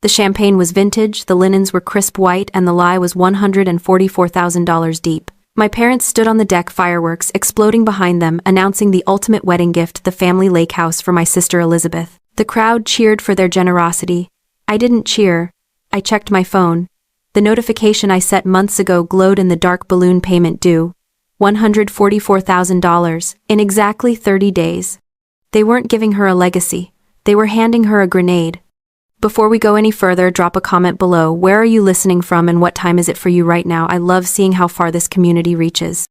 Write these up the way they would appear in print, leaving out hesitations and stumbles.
The champagne was vintage, the linens were crisp white, and the lie was $144,000 deep. My parents stood on the deck, fireworks exploding behind them, announcing the ultimate wedding gift, the family lake house for my sister Elizabeth. The crowd cheered for their generosity. I didn't cheer. I checked my phone. The notification I set months ago glowed in the dark. Balloon payment due. $144,000 in exactly 30 days. They weren't giving her a legacy. They were handing her a grenade. Before we go any further, drop a comment below. Where are you listening from and what time is it for you right now? I love seeing how far this community reaches.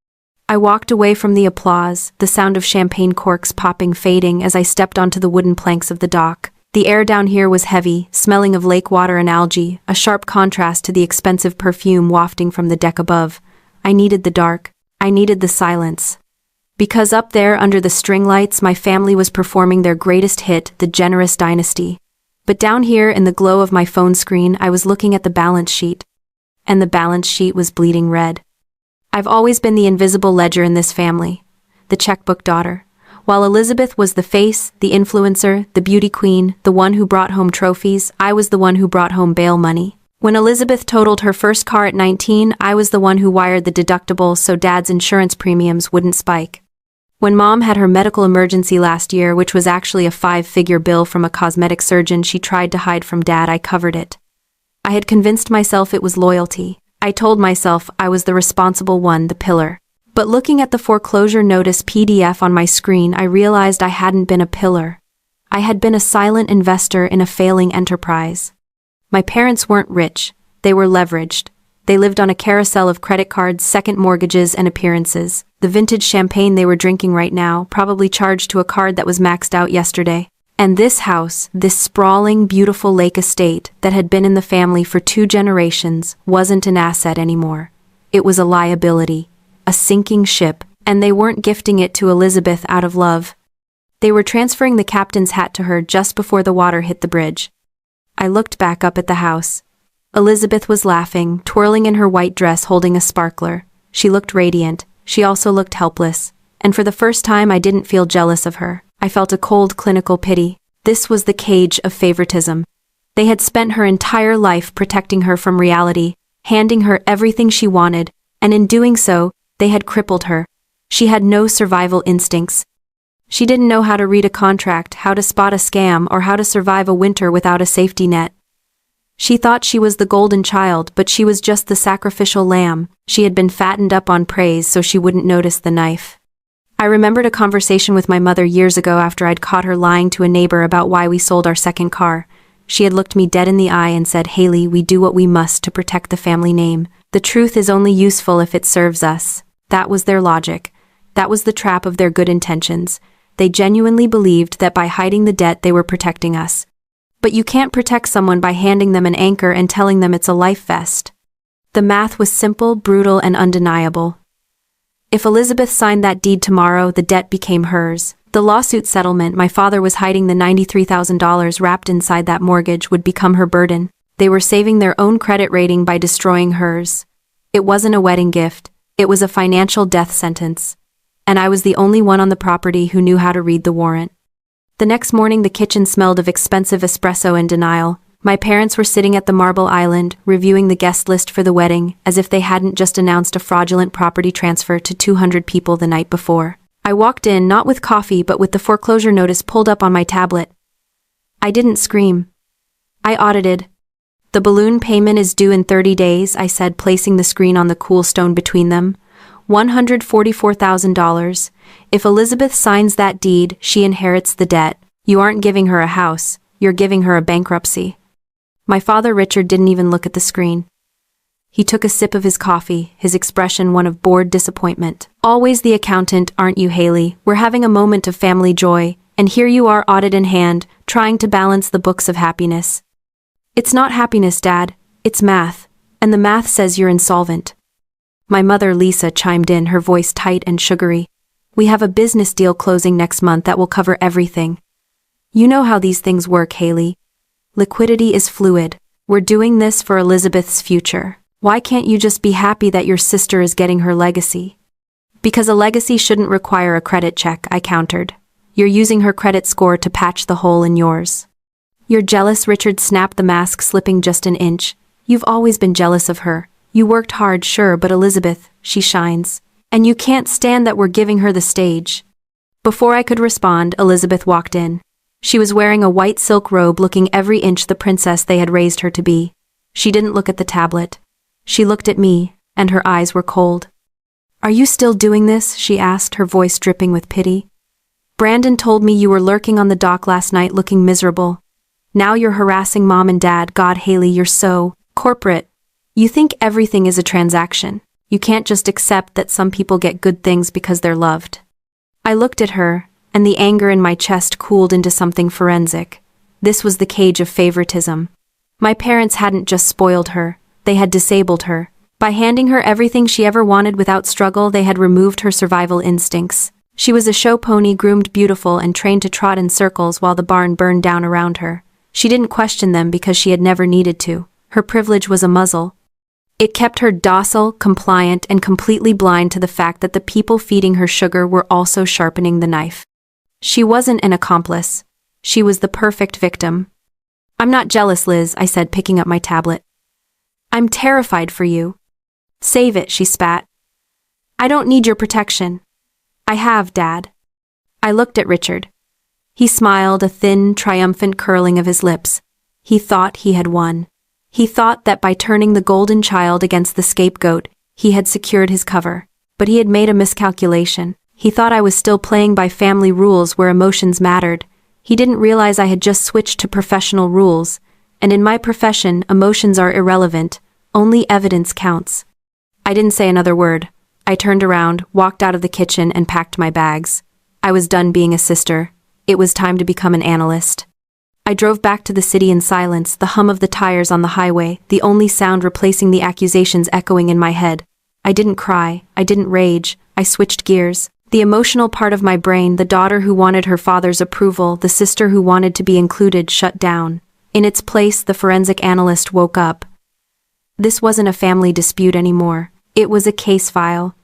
I walked away from the applause, the sound of champagne corks popping fading as I stepped onto the wooden planks of the dock. The air down here was heavy, smelling of lake water and algae, a sharp contrast to the expensive perfume wafting from the deck above. I needed the dark. I needed the silence. Because up there under the string lights, my family was performing their greatest hit, The Generous Dynasty. But down here in the glow of my phone screen, I was looking at the balance sheet. And the balance sheet was bleeding red. I've always been the invisible ledger in this family, the checkbook daughter. While Elizabeth was the face, the influencer, the beauty queen, the one who brought home trophies, I was the one who brought home bail money. When Elizabeth totaled her first car at 19, I was the one who wired the deductible so Dad's insurance premiums wouldn't spike. When Mom had her medical emergency last year, which was actually a 5-figure bill from a cosmetic surgeon she tried to hide from Dad, I covered it. I had convinced myself it was loyalty. I told myself I was the responsible one, the pillar. But looking at the foreclosure notice PDF on my screen, I realized I hadn't been a pillar. I had been a silent investor in a failing enterprise. My parents weren't rich. They were leveraged. They lived on a carousel of credit cards, second mortgages, and appearances. The vintage champagne they were drinking right now, probably charged to a card that was maxed out yesterday. And this house, this sprawling, beautiful lake estate that had been in the family for 2 generations, wasn't an asset anymore. It was a liability, a sinking ship, and they weren't gifting it to Elizabeth out of love. They were transferring the captain's hat to her just before the water hit the bridge. I looked back up at the house. Elizabeth was laughing, twirling in her white dress holding a sparkler. She looked radiant. She also looked helpless. And for the first time, I didn't feel jealous of her. I felt a cold, clinical pity. This was the cage of favoritism. They had spent her entire life protecting her from reality, handing her everything she wanted, and in doing so, they had crippled her. She had no survival instincts. She didn't know how to read a contract, how to spot a scam, or how to survive a winter without a safety net. She thought she was the golden child, but she was just the sacrificial lamb. She had been fattened up on praise so she wouldn't notice the knife. I remembered a conversation with my mother years ago after I'd caught her lying to a neighbor about why we sold our second car. She had looked me dead in the eye and said, "Haley, we do what we must to protect the family name. The truth is only useful if it serves us." That was their logic. That was the trap of their good intentions. They genuinely believed that by hiding the debt they were protecting us. But you can't protect someone by handing them an anchor and telling them it's a life vest. The math was simple, brutal, and undeniable. If Elizabeth signed that deed tomorrow, the debt became hers. The lawsuit settlement my father was hiding, the $93,000 wrapped inside that mortgage, would become her burden. They were saving their own credit rating by destroying hers. It wasn't a wedding gift. It was a financial death sentence. And I was the only one on the property who knew how to read the warrant. The next morning, the kitchen smelled of expensive espresso and denial. My parents were sitting at the Marble Island, reviewing the guest list for the wedding, as if they hadn't just announced a fraudulent property transfer to 200 people the night before. I walked in, not with coffee, but with the foreclosure notice pulled up on my tablet. I didn't scream. I audited. "The balloon payment is due in 30 days, I said, placing the screen on the cool stone between them. $144,000. If Elizabeth signs that deed, she inherits the debt. You aren't giving her a house, you're giving her a bankruptcy." My father Richard didn't even look at the screen. He took a sip of his coffee, his expression one of bored disappointment. "Always the accountant, aren't you, Haley? We're having a moment of family joy, and here you are, audit in hand, trying to balance the books of happiness." "It's not happiness, Dad. It's math. And the math says you're insolvent." My mother Lisa chimed in, her voice tight and sugary. "We have a business deal closing next month that will cover everything. You know how these things work, Haley. Liquidity is fluid. We're doing this for Elizabeth's future. Why can't you just be happy that your sister is getting her legacy?" "Because a legacy shouldn't require a credit check," I countered. "You're using her credit score to patch the hole in yours." You're jealous, Richard snapped, the mask slipping just an inch. You've always been jealous of her. You worked hard, sure, but Elizabeth, she shines. And you can't stand that we're giving her the stage. Before I could respond, Elizabeth walked in. She was wearing a white silk robe, looking every inch the princess they had raised her to be. She didn't look at the tablet. She looked at me, and her eyes were cold. Are you still doing this? She asked, her voice dripping with pity. Brandon told me you were lurking on the dock last night looking miserable. Now you're harassing Mom and Dad. God, Haley, you're so corporate. You think everything is a transaction. You can't just accept that some people get good things because they're loved. I looked at her, and the anger in my chest cooled into something forensic. This was the cage of favoritism. My parents hadn't just spoiled her, they had disabled her. By handing her everything she ever wanted without struggle, they had removed her survival instincts. She was a show pony, groomed beautiful and trained to trot in circles while the barn burned down around her. She didn't question them because she had never needed to. Her privilege was a muzzle. It kept her docile, compliant, and completely blind to the fact that the people feeding her sugar were also sharpening the knife. She wasn't an accomplice. She was the perfect victim. I'm not jealous, Liz, I said, picking up my tablet. I'm terrified for you. Save it, she spat. I don't need your protection. I have, Dad. I looked at Richard. He smiled, a thin, triumphant curling of his lips. He thought he had won. He thought that by turning the golden child against the scapegoat, he had secured his cover. But he had made a miscalculation. He thought I was still playing by family rules where emotions mattered. He didn't realize I had just switched to professional rules. And in my profession, emotions are irrelevant. Only evidence counts. I didn't say another word. I turned around, walked out of the kitchen, and packed my bags. I was done being a sister. It was time to become an analyst. I drove back to the city in silence, the hum of the tires on the highway, the only sound replacing the accusations echoing in my head. I didn't cry. I didn't rage. I switched gears. The emotional part of my brain, the daughter who wanted her father's approval, the sister who wanted to be included, shut down. In its place, the forensic analyst woke up. This wasn't a family dispute anymore. It was a case file.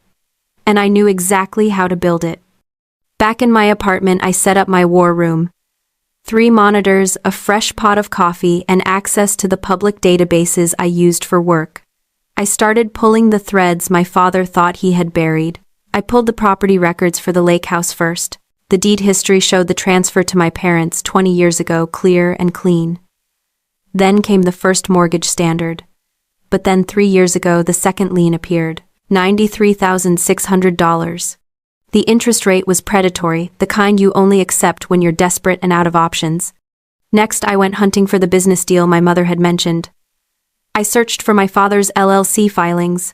And I knew exactly how to build it. Back in my apartment, I set up my war room. 3 monitors, a fresh pot of coffee, and access to the public databases I used for work. I started pulling the threads my father thought he had buried. I pulled the property records for the lake house first. The deed history showed the transfer to my parents 20 years ago, clear and clean. Then came the first mortgage standard. But then 3 years ago, the second lien appeared, $93,600. The interest rate was predatory, the kind you only accept when you're desperate and out of options. Next, I went hunting for the business deal my mother had mentioned. I searched for my father's LLC filings.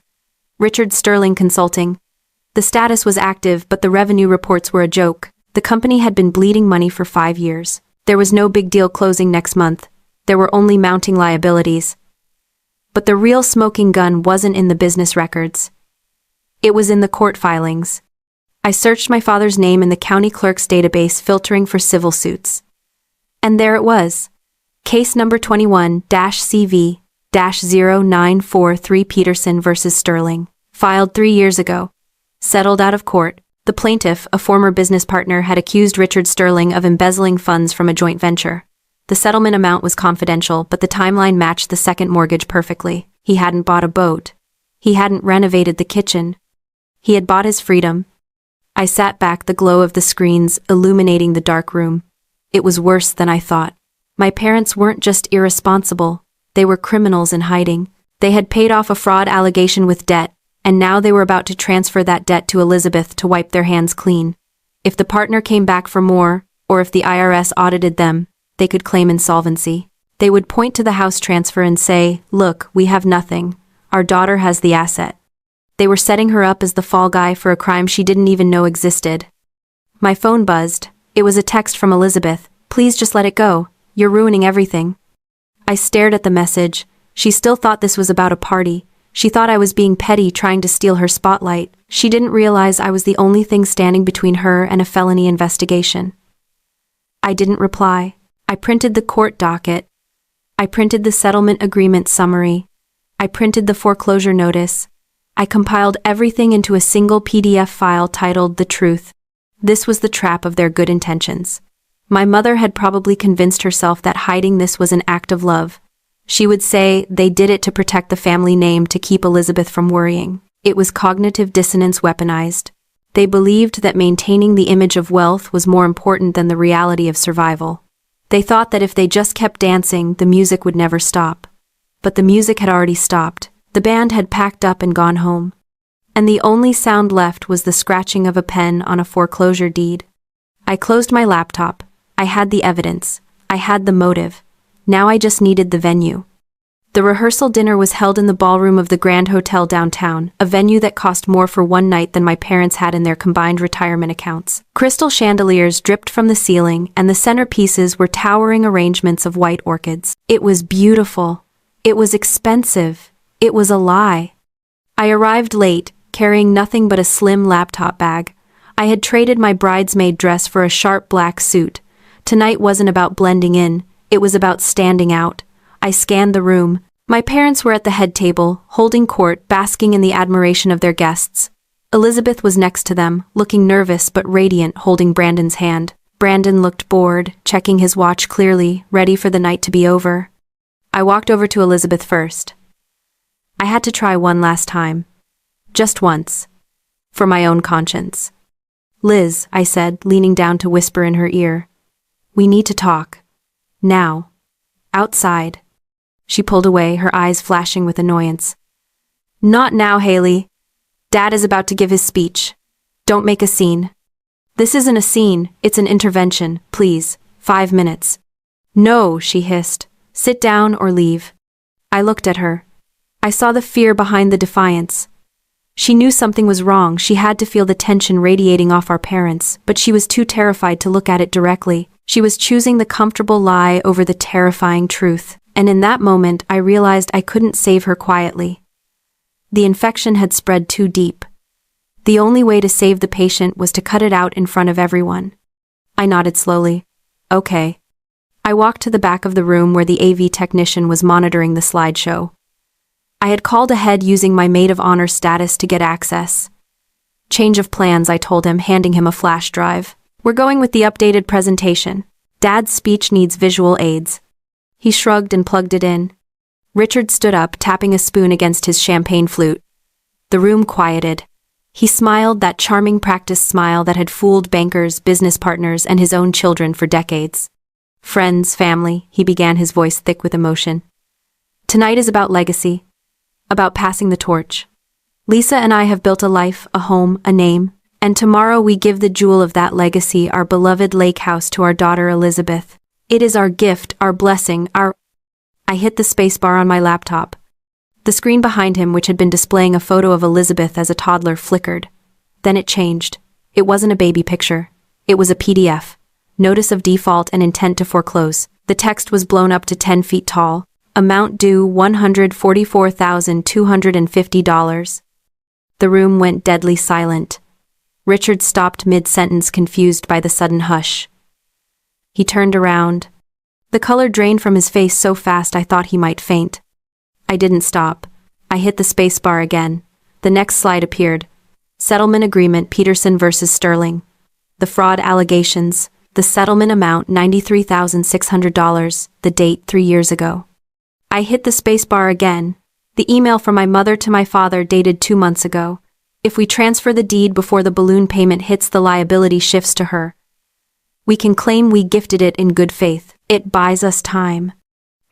Richard Sterling Consulting. The status was active, but the revenue reports were a joke. The company had been bleeding money for 5 years. There was no big deal closing next month. There were only mounting liabilities. But the real smoking gun wasn't in the business records. It was in the court filings. I searched my father's name in the county clerk's database, filtering for civil suits. And there it was. Case number 21-CV-0943 Peterson versus Sterling. Filed 3 years ago. Settled out of court. The plaintiff, a former business partner, had accused Richard Sterling of embezzling funds from a joint venture. The settlement amount was confidential, but the timeline matched the second mortgage perfectly. He hadn't bought a boat. He hadn't renovated the kitchen. He had bought his freedom. I sat back, the glow of the screens illuminating the dark room. It was worse than I thought. My parents weren't just irresponsible. They were criminals in hiding. They had paid off a fraud allegation with debt, and now they were about to transfer that debt to Elizabeth to wipe their hands clean. If the partner came back for more, or if the IRS audited them, they could claim insolvency. They would point to the house transfer and say, "Look, we have nothing. Our daughter has the asset." They were setting her up as the fall guy for a crime she didn't even know existed. My phone buzzed. It was a text from Elizabeth. "Please just let it go. You're ruining everything." I stared at the message. She still thought this was about a party. She thought I was being petty, trying to steal her spotlight. She didn't realize I was the only thing standing between her and a felony investigation. I didn't reply. I printed the court docket. I printed the settlement agreement summary. I printed the foreclosure notice. I compiled everything into a single PDF file titled The Truth. This was the trap of their good intentions. My mother had probably convinced herself that hiding this was an act of love. She would say they did it to protect the family name to keep Elizabeth from worrying. It was cognitive dissonance weaponized. They believed that maintaining the image of wealth was more important than the reality of survival. They thought that if they just kept dancing, the music would never stop. But the music had already stopped. The band had packed up and gone home. And the only sound left was the scratching of a pen on a foreclosure deed. I closed my laptop. I had the evidence. I had the motive. Now I just needed the venue. The rehearsal dinner was held in the ballroom of the Grand Hotel downtown, a venue that cost more for one night than my parents had in their combined retirement accounts. Crystal chandeliers dripped from the ceiling, and the centerpieces were towering arrangements of white orchids. It was beautiful. It was expensive. It was a lie. I arrived late, carrying nothing but a slim laptop bag. I had traded my bridesmaid dress for a sharp black suit. Tonight wasn't about blending in. It was about standing out. I scanned the room. My parents were at the head table, holding court, basking in the admiration of their guests. Elizabeth was next to them, looking nervous but radiant, holding Brandon's hand. Brandon looked bored, checking his watch clearly, ready for the night to be over. I walked over to Elizabeth first. I had to try one last time. Just once. For my own conscience. "Liz," I said, leaning down to whisper in her ear. "We need to talk. Now. Outside." She pulled away, her eyes flashing with annoyance. "Not now, Haley. Dad is about to give his speech. Don't make a scene." "This isn't a scene, it's an intervention, please. 5 minutes." "No," she hissed. "Sit down or leave." I looked at her. I saw the fear behind the defiance. She knew something was wrong. She had to feel the tension radiating off our parents, but she was too terrified to look at it directly. She was choosing the comfortable lie over the terrifying truth, and in that moment I realized I couldn't save her quietly. The infection had spread too deep. The only way to save the patient was to cut it out in front of everyone. I nodded slowly. "Okay." I walked to the back of the room where the AV technician was monitoring the slideshow. I had called ahead using my maid of honor status to get access. "Change of plans," I told him, handing him a flash drive. "We're going with the updated presentation. Dad's speech needs visual aids." He shrugged and plugged it in. Richard stood up, tapping a spoon against his champagne flute. The room quieted. He smiled, that charming practice smile that had fooled bankers, business partners, and his own children for decades. "Friends, family," he began, his voice thick with emotion. "Tonight is about legacy. About passing the torch. Lisa and I have built a life, a home, a name, and tomorrow we give the jewel of that legacy, our beloved lake house, to our daughter Elizabeth. It is our gift, our blessing, our—" I hit the spacebar on my laptop. The screen behind him, which had been displaying a photo of Elizabeth as a toddler, flickered. Then it changed. It wasn't a baby picture. It was a PDF. Notice of default and intent to foreclose. The text was blown up to 10 feet tall. Amount due $144,250. The room went deadly silent. Richard stopped mid-sentence, confused by the sudden hush. He turned around. The color drained from his face so fast I thought he might faint. I didn't stop. I hit the space bar again. The next slide appeared. Settlement agreement, Peterson versus Sterling. The fraud allegations. The settlement amount, $93,600. The date, 3 years ago. I hit the spacebar again. The email from my mother to my father dated 2 months ago. If we transfer the deed before the balloon payment hits, the liability shifts to her. We can claim we gifted it in good faith. It buys us time.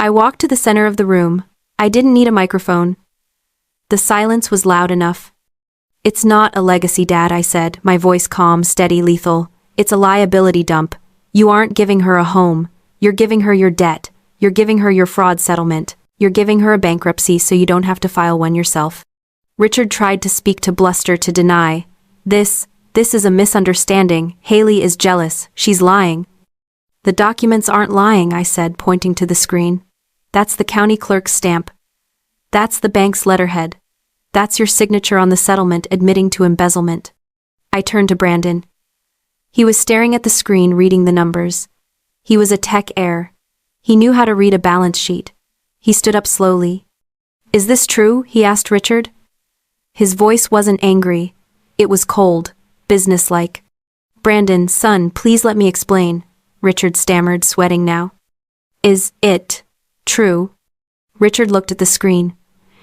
I walked to the center of the room. I didn't need a microphone. The silence was loud enough. "It's not a legacy, Dad," I said, my voice calm, steady, lethal. "It's a liability dump. You aren't giving her a home. You're giving her your debt. You're giving her your fraud settlement. You're giving her a bankruptcy so you don't have to file one yourself." Richard tried to speak, to bluster, to deny. This is a misunderstanding. Haley is jealous. She's lying." "The documents aren't lying," I said, pointing to the screen. "That's the county clerk's stamp. That's the bank's letterhead. That's your signature on the settlement admitting to embezzlement." I turned to Brandon. He was staring at the screen, reading the numbers. He was a tech heir. He knew how to read a balance sheet. He stood up slowly. "Is this true?" he asked Richard. His voice wasn't angry. It was cold, businesslike. "Brandon, son, please let me explain." Richard stammered, sweating now. Is it true? Richard looked at the screen.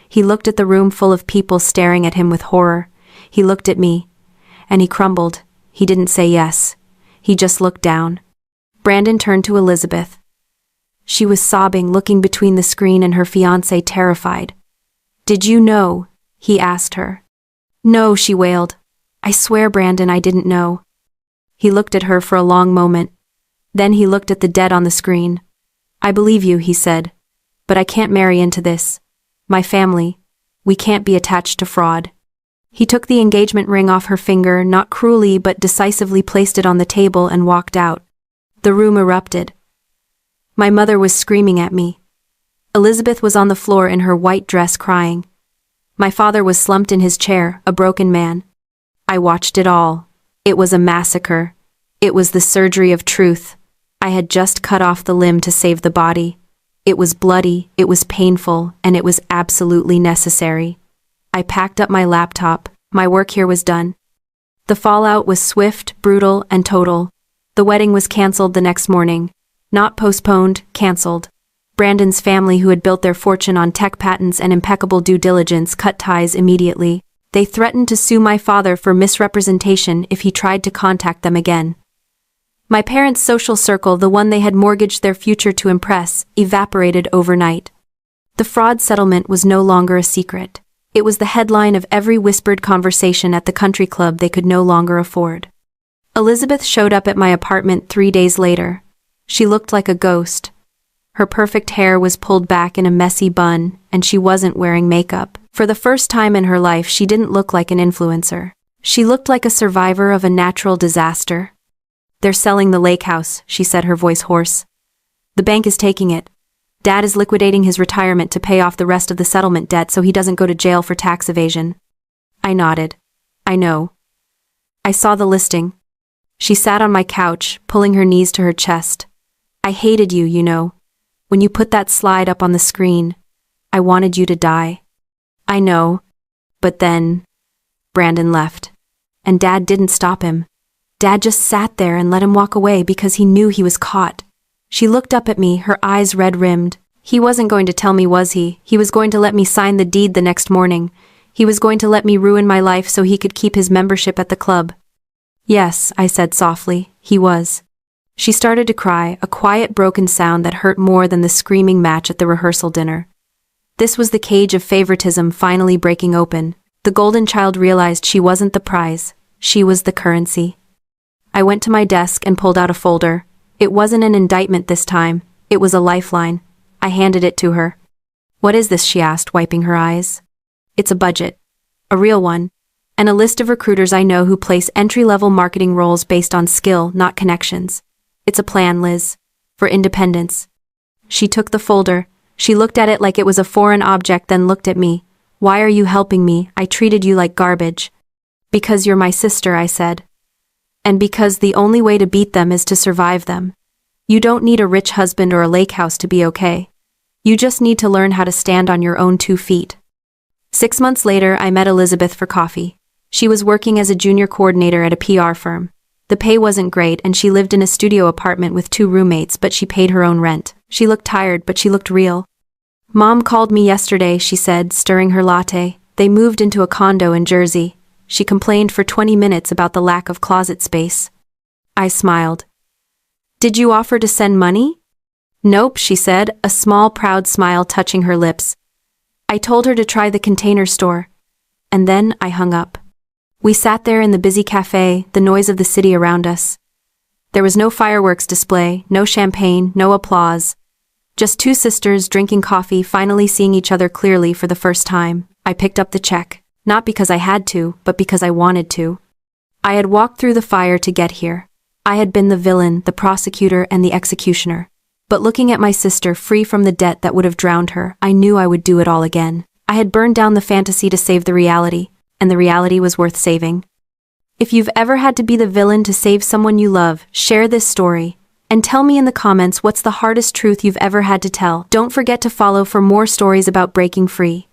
He looked at the room full of people staring at him with horror. He looked at me. And he crumbled. He didn't say yes. He just looked down. Brandon turned to Elizabeth. She was sobbing, looking between the screen and her fiancé, terrified. Did you know? He asked her. No, she wailed. I swear, Brandon, I didn't know. He looked at her for a long moment. Then he looked at the dead on the screen. I believe you, he said. But I can't marry into this. My family. We can't be attached to fraud. He took the engagement ring off her finger, not cruelly but decisively placed it on the table and walked out. The room erupted. My mother was screaming at me. Elizabeth was on the floor in her white dress crying. My father was slumped in his chair, a broken man. I watched it all. It was a massacre. It was the surgery of truth. I had just cut off the limb to save the body. It was bloody, it was painful, and it was absolutely necessary. I packed up my laptop. My work here was done. The fallout was swift, brutal, and total. The wedding was canceled the next morning. Not postponed, canceled. Brandon's family, who had built their fortune on tech patents and impeccable due diligence, cut ties immediately. They threatened to sue my father for misrepresentation if he tried to contact them again. My parents' social circle, the one they had mortgaged their future to impress, evaporated overnight. The fraud settlement was no longer a secret. It was the headline of every whispered conversation at the country club they could no longer afford. Elizabeth showed up at my apartment 3 days later. She looked like a ghost. Her perfect hair was pulled back in a messy bun, and she wasn't wearing makeup. For the first time in her life, she didn't look like an influencer. She looked like a survivor of a natural disaster. They're selling the lake house, she said, her voice hoarse. The bank is taking it. Dad is liquidating his retirement to pay off the rest of the settlement debt so he doesn't go to jail for tax evasion. I nodded. I know. I saw the listing. She sat on my couch, pulling her knees to her chest. I hated you, you know. When you put that slide up on the screen, I wanted you to die. I know. But then, Brandon left. And Dad didn't stop him. Dad just sat there and let him walk away because he knew he was caught. She looked up at me, her eyes red-rimmed. He wasn't going to tell me, was he? He was going to let me sign the deed the next morning. He was going to let me ruin my life so he could keep his membership at the club. Yes, I said softly, he was. She started to cry, a quiet, broken sound that hurt more than the screaming match at the rehearsal dinner. This was the cage of favoritism finally breaking open. The golden child realized she wasn't the prize. She was the currency. I went to my desk and pulled out a folder. It wasn't an indictment this time. It was a lifeline. I handed it to her. What is this? She asked, wiping her eyes. It's a budget. A real one. And a list of recruiters I know who place entry-level marketing roles based on skill, not connections. It's a plan, Liz. For independence. She took the folder. She looked at it like it was a foreign object, then looked at me. Why are you helping me? I treated you like garbage. Because you're my sister, I said. And because the only way to beat them is to survive them. You don't need a rich husband or a lake house to be okay. You just need to learn how to stand on your own 2 feet. 6 months later, I met Elizabeth for coffee. She was working as a junior coordinator at a PR firm. The pay wasn't great, and she lived in a studio apartment with 2 roommates, but she paid her own rent. She looked tired, but she looked real. Mom called me yesterday, she said, stirring her latte. They moved into a condo in Jersey. She complained for 20 minutes about the lack of closet space. I smiled. Did you offer to send money? Nope, she said, a small, proud smile touching her lips. I told her to try the Container Store. And then I hung up. We sat there in the busy cafe, the noise of the city around us. There was no fireworks display, no champagne, no applause. Just 2 sisters drinking coffee, finally seeing each other clearly for the first time. I picked up the check, not because I had to, but because I wanted to. I had walked through the fire to get here. I had been the villain, the prosecutor, and the executioner. But looking at my sister free from the debt that would have drowned her, I knew I would do it all again. I had burned down the fantasy to save the reality, and the reality was worth saving. If you've ever had to be the villain to save someone you love, share this story. And tell me in the comments what's the hardest truth you've ever had to tell. Don't forget to follow for more stories about breaking free.